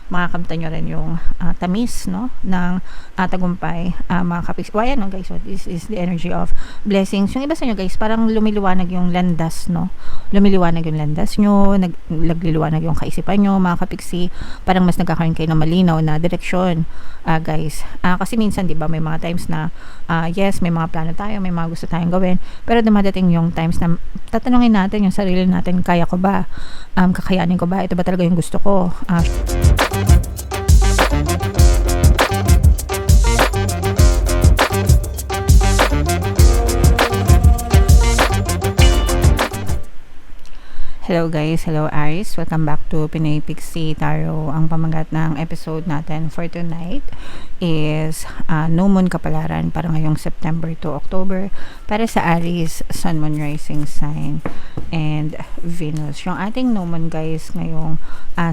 makakamtan nyo rin yung tamis, no, ng tagumpay, mga kapiksi. O, ayan, no, guys, so this is the energy of blessings. Yung iba sa inyo, guys, parang lumiliwanag yung landas, no, lumiliwanag yung landas nyo, nagliliwanag yung kaisipan nyo, mga kapiksi, parang mas nagkakaroon kayo ng malinaw na direksyon, guys. Kasi minsan, di ba, may mga times na, yes, may mga plano tayo, may mga gusto tayong gawin, pero dumadating yung times na tatanungin natin yung sarili natin, kaya ko ba? Kakayanin ko ba? Ito ba talaga yung gusto ko? Hello guys, hello Aries. Welcome back to Pinoy Pixie Tarot. Ang pamagat ng episode natin for tonight is New Moon Kapalaran para ngayong September to October para sa Aries, Sun, Moon, Rising Sign, and Venus. Yung ating New Moon, guys, ngayong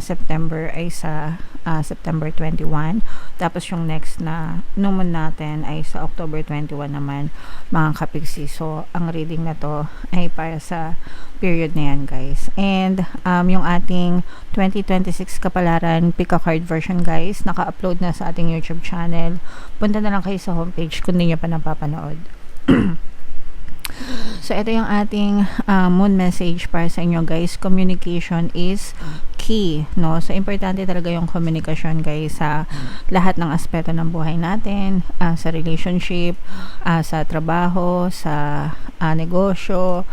September ay sa September 21. Tapos yung next na New Moon natin ay sa October 21 naman, mga kapiksi. So, ang reading na to ay para sa period na yan, guys. And yung ating 2026 kapalaran pick a card version, guys, naka-upload na sa ating YouTube channel. Punta na lang kayo sa homepage kung hindi nyo pa napapanood. So, ito yung ating moon message para sa inyo, guys. Communication is key, no? So, importante talaga yung communication, guys, sa lahat ng aspeto ng buhay natin, sa relationship, sa trabaho, sa negosyo,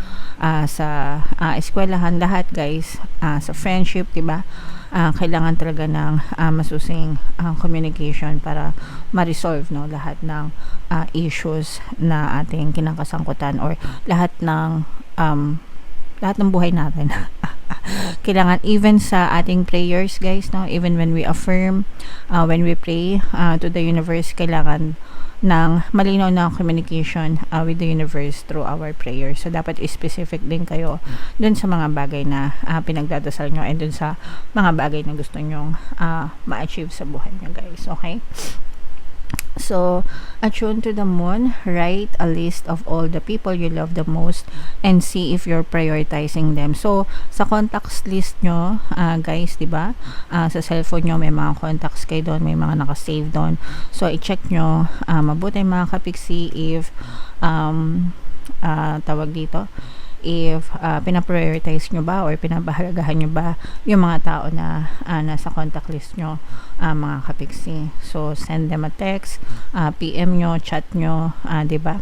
sa eskwelahan, lahat, guys, sa friendship, diba? Kailangan talaga ng masusing communication para ma-resolve, no, lahat ng issues na ating kinakasangkutan or lahat ng buhay natin. Kailangan even sa ating prayers, guys, no, even when we affirm, when we pray to the universe, kailangan ng malinaw na communication with the universe through our prayers. So, dapat specific din kayo dun sa mga bagay na pinagdadasal nyo and dun sa mga bagay na gusto nyong ma-achieve sa buhay nyo, guys. Okay? So, attune to the moon, write a list of all the people you love the most and see if you're prioritizing them. So, sa contacts list nyo, guys, diba? Sa cellphone nyo, may mga contacts kayo doon, may mga nakasave doon. So, i-check nyo mabuti, mga kapiksi, if tawag dito, if pinaprioritize nyo ba or pinabahalagahan nyo ba yung mga tao na nasa contact list nyo, mga kapiksi. So, send them a text, PM nyo, chat nyo, diba?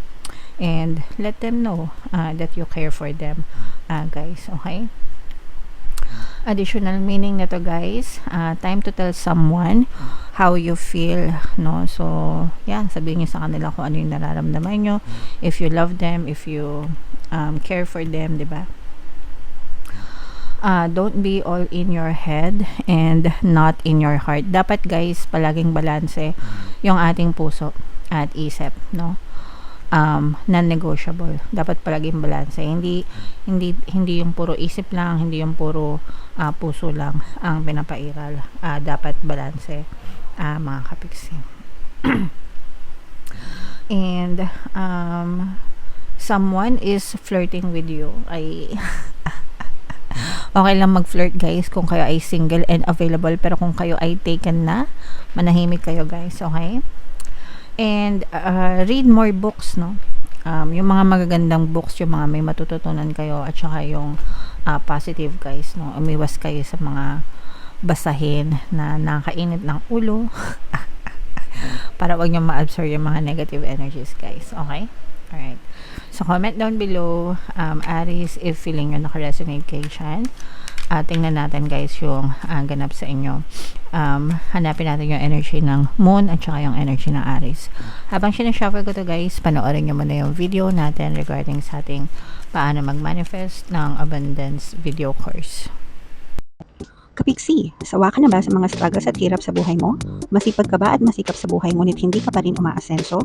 And let them know that you care for them, guys. Okay? Additional meaning nito, guys, time to tell someone how you feel, no? So, yeah, sabihin nyo sa kanila kung ano yung nararamdaman nyo, if you love them, if you care for them, diba? Don't be all in your head and not in your heart. Dapat, guys, palaging balanse yung ating puso at isip, no? Non-negotiable. Dapat palaging balanse. Hindi yung puro isip lang, hindi yung puro puso lang ang pinapairal. Dapat balanse, mga kapiksi. And someone is flirting with you. Ay okay lang mag-flirt, guys, kung kayo ay single and available, pero kung kayo ay taken na, manahimik kayo, guys. Okay? And read more books, no? Yung mga magagandang books, yung mga may matututunan kayo, at saka yung positive, guys, no? Umiwas kayo sa mga basahin na nakakainit ng ulo para wag nyo ma-absorb yung mga negative energies, guys. Okay? Alright. So, comment down below, Aries, if feeling nyo naka-resonate kayo dyan. Tingnan natin, guys, yung ganap sa inyo. Hanapin natin yung energy ng moon at saka yung energy ng Aries. Habang sinashuffle ko to, guys, panoorin nyo muna yung video natin regarding sa ating paano mag-manifest ng abundance video course. Kapiksi, sawa ka na ba sa mga struggles at hirap sa buhay mo? Masipag ka ba at masikap sa buhay ngunit hindi ka pa rin umaasenso?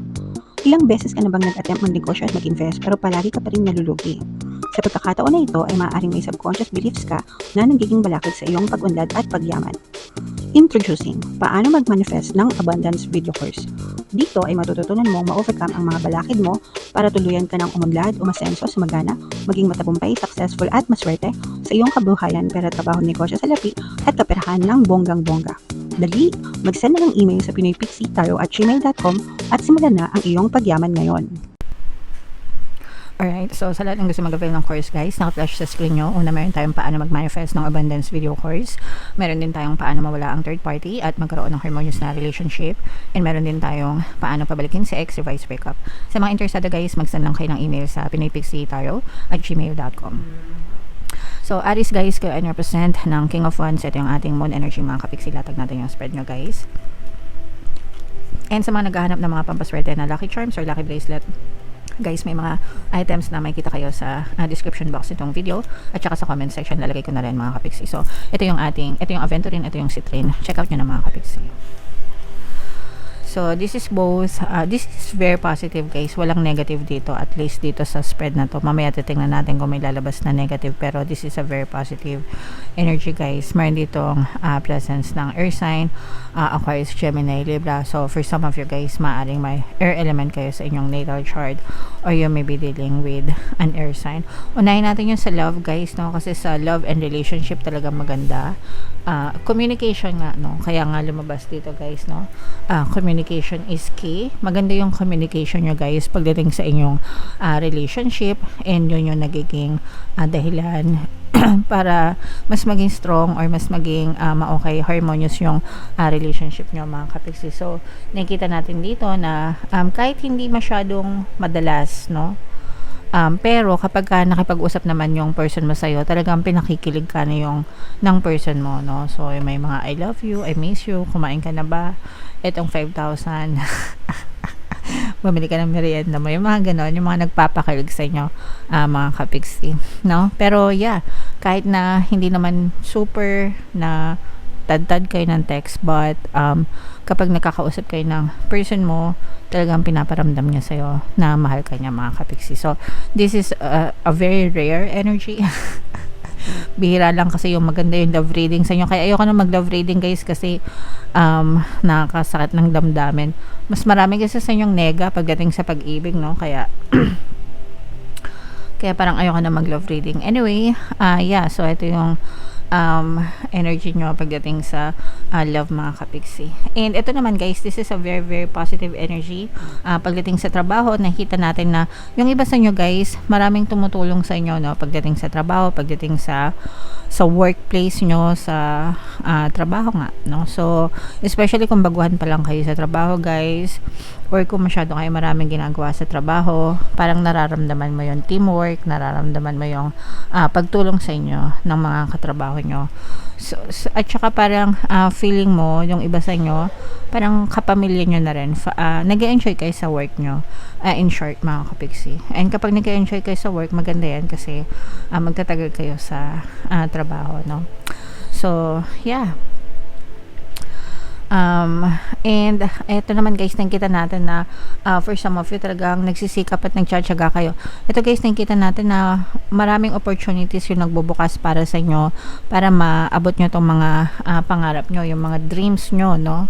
Ilang beses ka na bang nag-attempt mag-negosyo at mag-invest pero palagi ka pa rin nalulugi? Sa pagkakataon na ito ay maaaring may subconscious beliefs ka na nagiging balakid sa iyong pag-unlad at pagyaman. Introducing, paano mag-manifest ng abundance video course. Dito ay matututunan mong ma-overcome ang mga balakid mo para tuluyan ka ng umunlad, umasenso, sumagana, maging matagumpay, successful at maswerte sa iyong kabuhayan, pera, trabaho, negosyo, salapi at kaperahan ng bonggang-bongga. Dali! Mag-send na ng email sa pinoypixie@gmail.com at simulan na ang iyong pagyaman ngayon. Alright, so sa lahat ng gusto mag-avail ng course guys, naka-flash sa screen nyo. Una, meron tayong paano mag-manifest ng abundance video course. Meron din tayong paano mawala ang third party at magkaroon ng harmonious na relationship. And meron din tayong paano pabalikin si ex, revise breakup. Sa mga interesado guys, mag-send lang kayo ng email sa pinoypixie@gmail.com. So, Aries guys, kayo ay represent ng King of Wands. Ito yung ating moon energy, mga kapiksi. Latag natin yung spread nyo guys. And sa mga naghahanap ng mga pampaswerte na lucky charms or lucky bracelet, guys, may mga items na makikita kayo sa description box nitong video at saka sa comment section lalagay ko na rin mga kapiksi. So, ito yung aventurine, ito yung citrine. Check out nyo na mga kapiksi. So, this is both, this is very positive guys. Walang negative dito, at least dito sa spread na to. Mamaya titingnan natin kung may lalabas na negative, pero this is a very positive energy guys. Meron ditong presence ng air sign, Aquarius, Gemini, Libra. So, for some of you guys, maaaring may air element kayo sa inyong natal chart or you may be dealing with an air sign. Unahin natin yung sa love guys, no? Kasi sa love and relationship talaga maganda. Communication nga, no? Kaya nga lumabas dito guys, no? Communication is key. Maganda yung communication nyo guys pagdating sa inyong relationship, and yun yung nagiging dahilan para mas maging strong or mas maging ma-okay, harmonious yung relationship nyo mga kapiksi. So, nakikita natin dito na kahit hindi masyadong madalas, no? Pero kapag nakipag-usap naman yung person mo sa'yo, talagang pinakikilig ka na yung ng person mo, no? So, may mga I love you, I miss you, kumain ka na ba? Itong 5,000 bumili ka ng merienda mo, yung mga ganon, yung mga nagpapakilig sa inyo mga kapiksi, no? Pero yeah, kahit na hindi naman super na tad-tad kayo ng text, but kapag nakakausap kayo ng person mo, talagang pinaparamdam niya sa'yo na mahal ka niya mga kapiksi. So, this is a very rare energy. Bihira lang kasi yung maganda yung love reading sa inyo. Kaya ayoko na mag-love reading guys kasi nakakasakit ng damdamin. Mas marami kasi sa inyong nega pagdating sa pag-ibig, no? Kaya parang ayoko na mag-love reading. Anyway, yeah, so ito yung energy nyo pagdating sa love mga kapiksi. And ito naman guys, this is a very very positive energy. Pagdating sa trabaho, nakita natin na yung iba sa inyo guys, maraming tumutulong sa inyo, no? Pagdating sa trabaho, pagdating sa workplace nyo, sa trabaho nga, no? So, especially kung baguhan pa lang kayo sa trabaho guys, or kung masyado kayo maraming ginagawa sa trabaho, parang nararamdaman mo yung teamwork, nararamdaman mo yung pagtulong sa inyo ng mga katrabaho nyo. So, at saka parang feeling mo, yung iba sa inyo, parang kapamilya nyo na rin. Nag-enjoy kayo sa work nyo. In short, mga kapiksi. And kapag nag-enjoy kayo sa work, maganda yan kasi magtatagal kayo sa trabaho, no? So, yeah. And eto naman guys, nakikita natin na for some of you talagang nagsisikap at nagtsatsaga kayo. Ito guys, nakikita natin na maraming opportunities yung nagbubukas para sa inyo, para maabot nyo tong mga pangarap nyo, yung mga dreams nyo, no?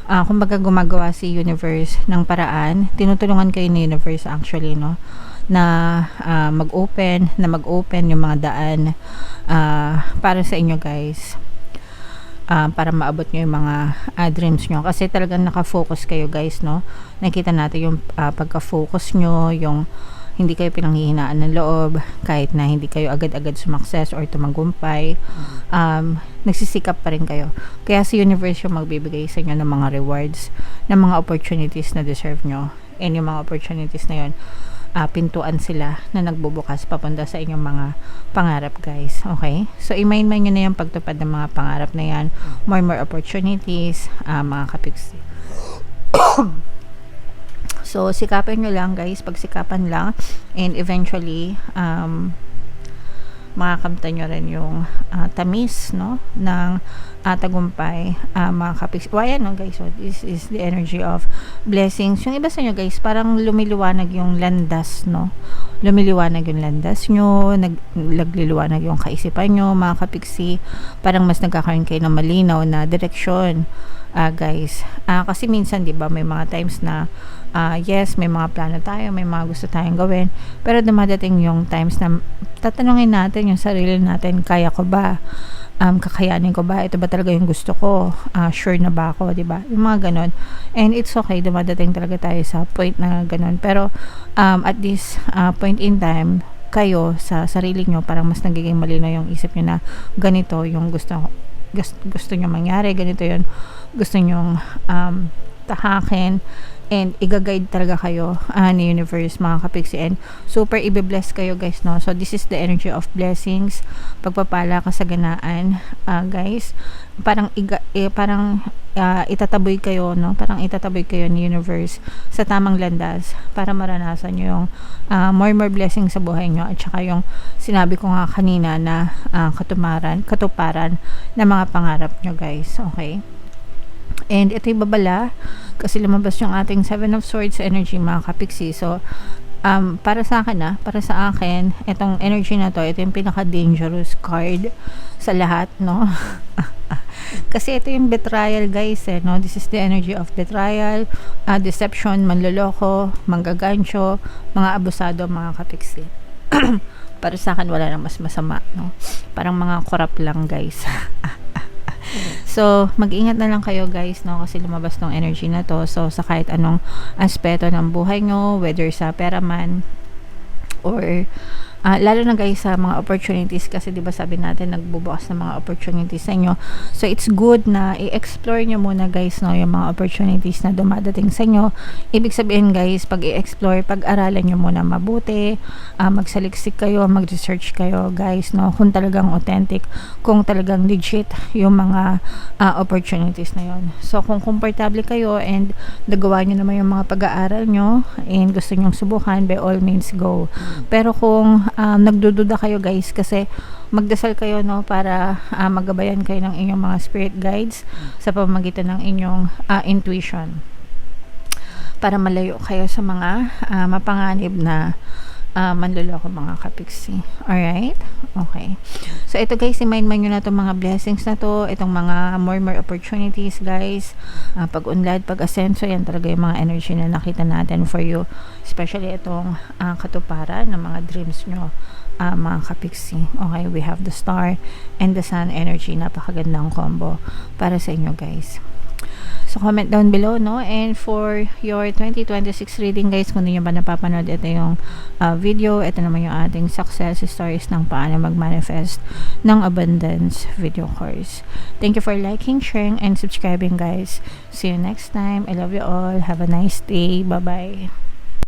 Kumbaga gumagawa si universe ng paraan, tinutulungan kayo ni universe actually, no? Na mag-open yung mga daan para sa inyo guys. Para maabot nyo yung mga dreams nyo, kasi talagang nakafocus kayo guys, no? Nakita natin yung pagka-focus nyo, yung hindi kayo pinanghihinaan ng loob kahit na hindi kayo agad-agad sumakses or tumagumpay, nagsisikap pa rin kayo, kaya si universe yung magbibigay sa inyo ng mga rewards, ng mga opportunities na deserve nyo, and yung mga opportunities na yun, pintuan sila na nagbubukas papunta sa inyong mga pangarap guys. Okay? So, i-mind nyo na yung pagtupad ng mga pangarap na yan. More opportunities, mga kapiksi. So, sikapin nyo lang guys. Pagsikapan lang. And eventually, makakamtan nyo rin yung tamis, no? Ng tagumpay, mga kapiksi. Ayan, no guys, so this is the energy of blessings. Yung iba sa inyo guys, parang lumiliwanag yung landas, no? Lumiliwanag yung landas nyo, nagliliwanag yung kaisipan nyo, mga kapiksi. Parang mas nagkakaroon kayo ng malinaw na direksyon, guys. Kasi minsan, di ba, may mga times na yes, may mga plano tayo, may mga gusto tayong gawin, pero dumadating yung times na tatanungin natin yung sarili natin, kaya ko ba? kakayanin ko ba? Ito ba talaga yung gusto ko? Sure na ba ako, 'di ba? Yung mga ganon. And it's okay, dumadating talaga tayo sa point na ganon. Pero at this point in time, kayo sa sarili nyo, parang mas nagiging malinaw yung isip nyo na ganito yung gusto nyo mangyari, ganito yun gusto nyong tahakin, and i-guide talaga kayo ni universe, mga kapiksi, and super i-bless kayo, guys, no? So this is the energy of blessings, pagpapala, kasaganaan, guys. Parang itataboy kayo, no? Parang itataboy kayo ni universe sa tamang landas para maranasan nyo yung more blessings sa buhay nyo, at saka yung sinabi ko nga kanina na katuparan na mga pangarap nyo, guys. Okay? And ito yung babala kasi lumabas yung ating 7 of Swords energy, mga kapiksi. So para sa akin, itong energy na to, ito yung pinaka-dangerous card sa lahat, no? Kasi ito yung betrayal, guys, no? This is the energy of betrayal, deception, manloloko, manggagancho, mga abusado, mga kapiksi. Para sa akin, wala nang mas masama, no? Parang mga corrupt lang, guys. So, mag-ingat na lang kayo, guys, no? Kasi lumabas tong energy na to. So, sa kahit anong aspeto ng buhay nyo, whether sa pera man, or lalo na, guys, sa mga opportunities, kasi diba sabi natin nagbubukas ng mga opportunities sa inyo. So it's good na i-explore nyo muna, guys, no, yung mga opportunities na dumadating sa inyo. Ibig sabihin, guys, pag i-explore, pag-aralan nyo muna mabuti, magsaliksik kayo, mag-research kayo, guys, no, kung talagang authentic, kung talagang legit yung mga opportunities na yon. So kung komportable kayo and nagawa nyo naman yung mga pag-aaral nyo and gusto nyong subukan, by all means go. Pero kung nagdududa kayo, guys, kasi magdasal kayo, no, para magabayan kayo ng inyong mga spirit guides sa pamamagitan ng inyong intuition, para malayo kayo sa mga mapanganib na manloloko, mga kapiksi. Alright? Okay. So ito, guys, i-mind nyo na itong mga blessings na to, itong mga more opportunities, guys, pag-unlad, pag-asenso, yan talaga yung mga energy na nakita natin for you, especially itong katuparan ng mga dreams nyo, mga kapiksi. Okay, we have the star and the sun energy, napakagandang combo para sa inyo, guys. So comment down below, no? And for your 2026 reading, guys, kung hindi nyo ba napapanood, ito yung video, ito naman yung ating success stories ng paano mag-manifest ng abundance video course. Thank you for liking, sharing, and subscribing, guys. See you next time. I love you all. Have a nice day. Bye-bye.